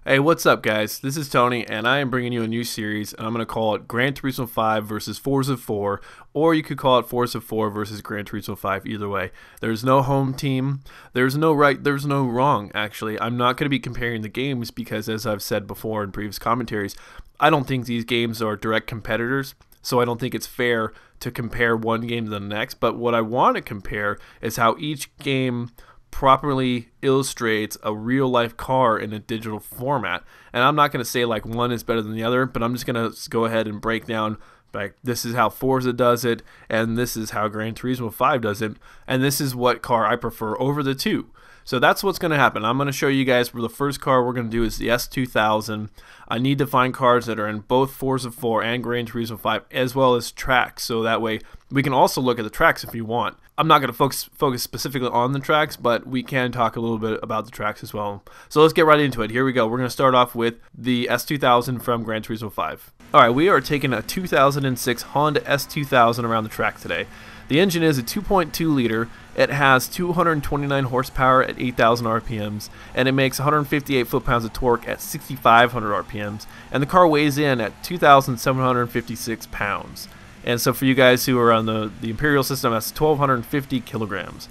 Hey, what's up guys? This is Tony and I am bringing you a new series and I'm going to call it Gran Turismo 5 versus Forza 4, or you could call it Forza 4 versus Gran Turismo 5, either way. There's no home team, there's no right, there's no wrong actually. I'm not going to be comparing the games because, as I've said before in previous commentaries, I don't think these games are direct competitors, so I don't think it's fair to compare one game to the next. But what I want to compare is how each game properly illustrates a real life car in a digital format. And I'm not going to say like one is better than the other, but I'm just going to go ahead and break down like this is how Forza does it and this is how Gran Turismo 5 does it, and this is what car I prefer over the two. So that's what's going to happen. I'm going to show you guys where the first car we're going to do is the S2000. I need to find cars that are in both Forza 4 and Gran Turismo 5 as well as tracks, so that way we can also look at the tracks if you want. I'm not going to focus specifically on the tracks, but we can talk a little bit about the tracks as well. So let's get right into it. Here we go. We're going to start off with the S2000 from Gran Turismo 5. Alright, we are taking a 2006 Honda S2000 around the track today. The engine is a 2.2 liter, it has 229 horsepower at 8,000 RPMs, and it makes 158 foot-pounds of torque at 6,500 RPMs, and the car weighs in at 2,756 pounds. And so for you guys who are on the Imperial system, that's 1,250 kilograms.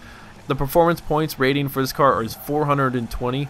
The performance points rating for this car is 420.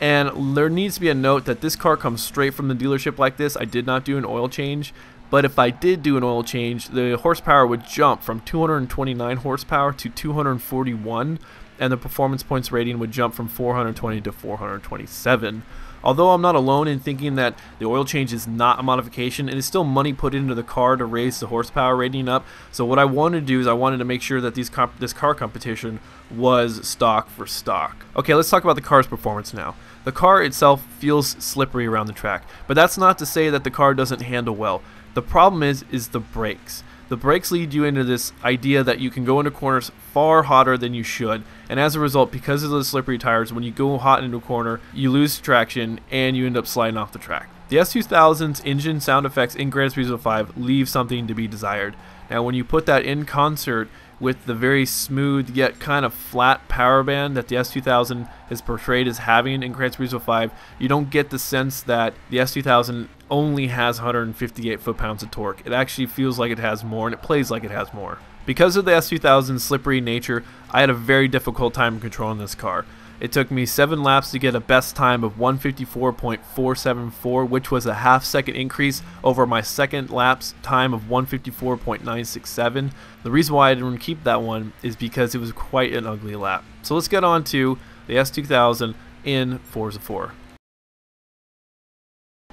And there needs to be a note that this car comes straight from the dealership like this. I did not do an oil change, but if I did do an oil change, the horsepower would jump from 229 horsepower to 241, and the performance points rating would jump from 420 to 427. Although I'm not alone in thinking that the oil change is not a modification, it is still money put into the car to raise the horsepower rating up. So what I wanted to do is I wanted to make sure that this car competition was stock for stock. Okay, let's talk about the car's performance now. The car itself feels slippery around the track, but that's not to say that the car doesn't handle well. The problem is the brakes. The brakes lead you into this idea that you can go into corners far hotter than you should, and as a result, because of those slippery tires, when you go hot into a corner, you lose traction and you end up sliding off the track. The S2000's engine sound effects in Gran Turismo 5 leave something to be desired. Now when you put that in concert with the very smooth yet kind of flat power band that the S2000 is portrayed as having in Gran Turismo 5, you don't get the sense that the S2000 only has 158 foot-pounds of torque. It actually feels like it has more, and it plays like it has more. Because of the S2000's slippery nature, I had a very difficult time controlling this car. It took me 7 laps to get a best time of 154.474, which was a half-second increase over my second lap's time of 154.967. The reason why I didn't keep that one is because it was quite an ugly lap. So let's get on to the S2000 in Forza 4.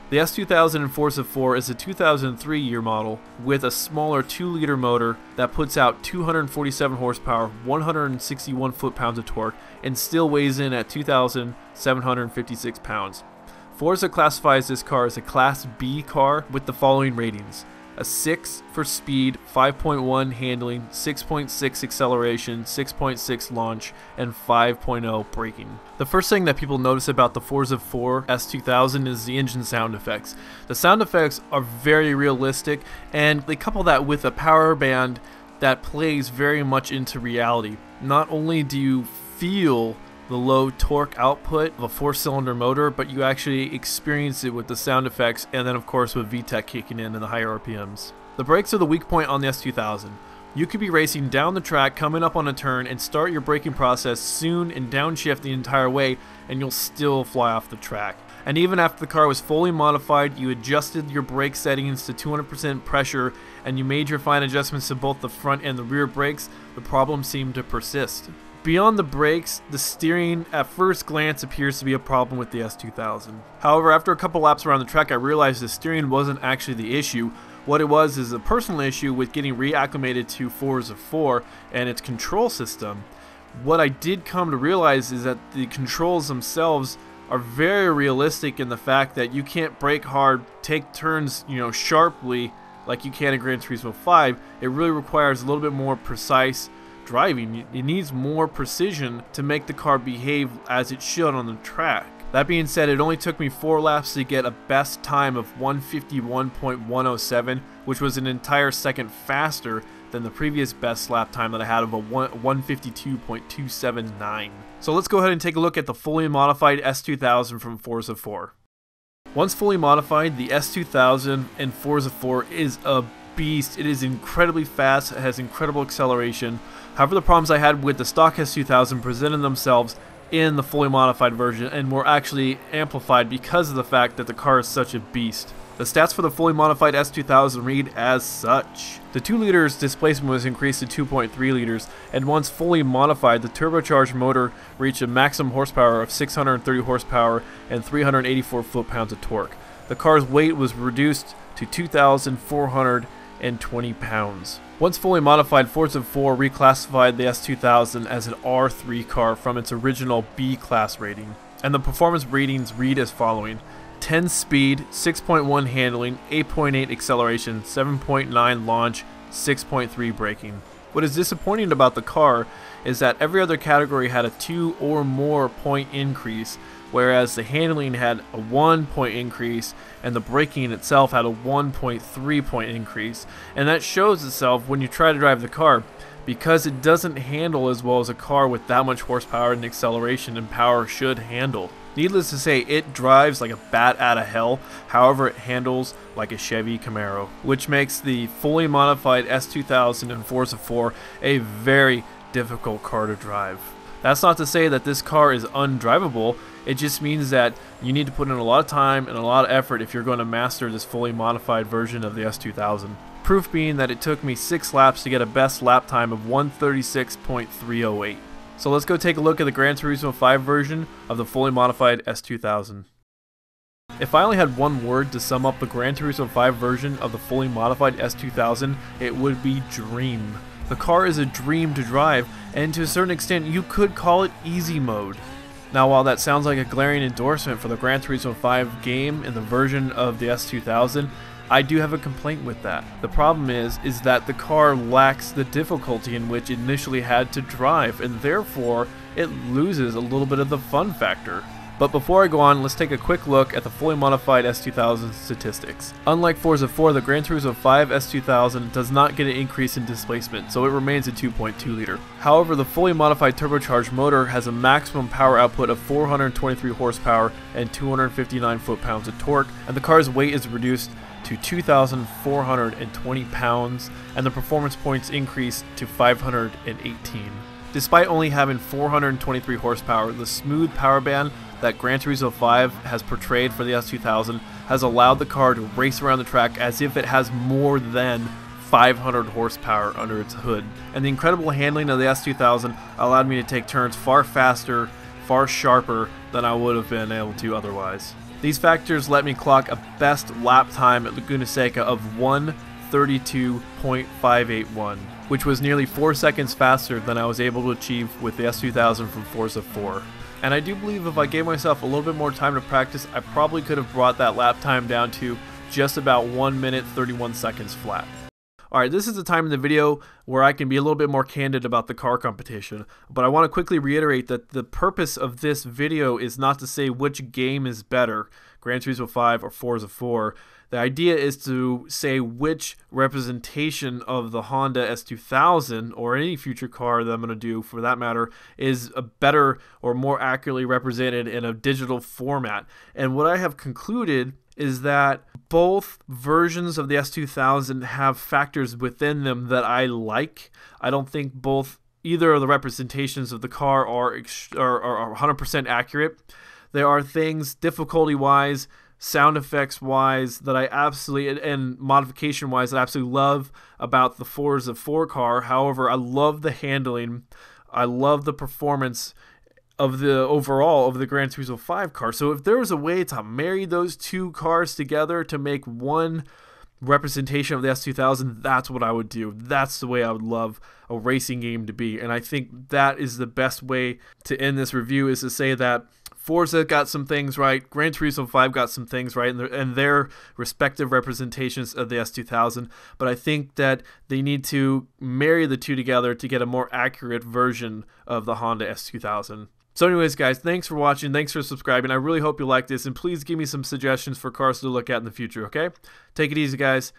The S2000 in Forza 4 is a 2003 year model with a smaller 2-liter motor that puts out 247 horsepower, 161 foot-pounds of torque, and still weighs in at 2,756 pounds. Forza classifies this car as a Class B car with the following ratings: a 6 for speed, 5.1 handling, 6.6 acceleration, 6.6 launch, and 5.0 braking. The first thing that people notice about the Forza 4 S2000 is the engine sound effects. The sound effects are very realistic, and they couple that with a power band that plays very much into reality. Not only do you feel the low torque output of a 4-cylinder motor, but you actually experience it with the sound effects, and then of course with VTEC kicking in and the higher RPMs. The brakes are the weak point on the S2000. You could be racing down the track, coming up on a turn, and start your braking process soon and downshift the entire way, and you'll still fly off the track. And even after the car was fully modified, you adjusted your brake settings to 200% pressure, and you made your fine adjustments to both the front and the rear brakes, the problem seemed to persist. Beyond the brakes, the steering at first glance appears to be a problem with the S2000. However, after a couple laps around the track, I realized the steering wasn't actually the issue. What it was is a personal issue with getting reacclimated to Forza 4 and its control system. What I did come to realize is that the controls themselves are very realistic in the fact that you can't brake hard, take turns, sharply like you can in Gran Turismo 5. It really requires a little bit more precise driving. It needs more precision to make the car behave as it should on the track. That being said, it only took me 4 laps to get a best time of 151.107, which was an entire second faster than the previous best lap time that I had of a 152.279. So let's go ahead and take a look at the fully modified S2000 from Forza 4. Once fully modified, the S2000 in Forza 4 is a beast. It is incredibly fast, it has incredible acceleration. However, the problems I had with the stock S2000 presented themselves in the fully modified version and were actually amplified because of the fact that the car is such a beast. The stats for the fully modified S2000 read as such. The 2 liters displacement was increased to 2.3 liters, and once fully modified, the turbocharged motor reached a maximum horsepower of 630 horsepower and 384 foot-pounds of torque. The car's weight was reduced to 2,420 pounds. Once fully modified, Forza 4 reclassified the S2000 as an R3 car from its original B class rating, and the performance ratings read as following: 10 speed, 6.1 handling, 8.8 acceleration, 7.9 launch, 6.3 braking. What is disappointing about the car is that every other category had a 2 or more point increase, whereas the handling had a 1 point increase and the braking itself had a 1.3 point increase. And that shows itself when you try to drive the car, because it doesn't handle as well as a car with that much horsepower and acceleration and power should handle. Needless to say, it drives like a bat out of hell, however it handles like a Chevy Camaro, which makes the fully modified S2000 in Forza 4 a very difficult car to drive. That's not to say that this car is undrivable, it just means that you need to put in a lot of time and a lot of effort if you're going to master this fully modified version of the S2000. Proof being that it took me 6 laps to get a best lap time of 136.308. So let's go take a look at the Gran Turismo 5 version of the fully modified S2000. If I only had one word to sum up the Gran Turismo 5 version of the fully modified S2000, it would be dream. The car is a dream to drive, and to a certain extent you could call it easy mode. Now, while that sounds like a glaring endorsement for the Gran Turismo 5 game in the version of the S2000, I do have a complaint with that. The problem is that the car lacks the difficulty in which it initially had to drive, and therefore it loses a little bit of the fun factor. But before I go on, let's take a quick look at the fully modified S2000 statistics. Unlike Forza 4, the Gran Turismo 5 S2000 does not get an increase in displacement, so it remains a 2.2 liter. However, the fully modified turbocharged motor has a maximum power output of 423 horsepower and 259 foot-pounds of torque, and the car's weight is reduced to 2,420 pounds, and the performance points increase to 518. Despite only having 423 horsepower, the smooth power band that Gran Turismo 5 has portrayed for the S2000 has allowed the car to race around the track as if it has more than 500 horsepower under its hood. And the incredible handling of the S2000 allowed me to take turns far faster, far sharper than I would have been able to otherwise. These factors let me clock a best lap time at Laguna Seca of 1:32.581, which was nearly 4 seconds faster than I was able to achieve with the S2000 from Forza 4. And I do believe if I gave myself a little bit more time to practice, I probably could have brought that lap time down to just about 1 minute 31 seconds flat. Alright, this is the time in the video where I can be a little bit more candid about the car competition, but I want to quickly reiterate that the purpose of this video is not to say which game is better, Gran Turismo 5 or Forza 4. The idea is to say which representation of the Honda S2000 or any future car that I'm going to do for that matter is a better or more accurately represented in a digital format. And what I have concluded is that both versions of the S2000 have factors within them that I like. I don't think either of the representations of the car are 100% accurate. There are things difficulty-wise, sound effects-wise that I absolutely, and modification-wise that I absolutely love about the Forza 4 car. However, I love the handling. I love the performance of the overall of the Gran Turismo 5 car. So if there was a way to marry those two cars together to make one representation of the S2000, that's what I would do. That's the way I would love a racing game to be. And I think that is the best way to end this review, is to say that Forza got some things right, Gran Turismo 5 got some things right, and their respective representations of the S2000, but I think that they need to marry the two together to get a more accurate version of the Honda S2000. So anyways, guys, thanks for watching, thanks for subscribing, I really hope you like this, and please give me some suggestions for cars to look at in the future, okay? Take it easy, guys.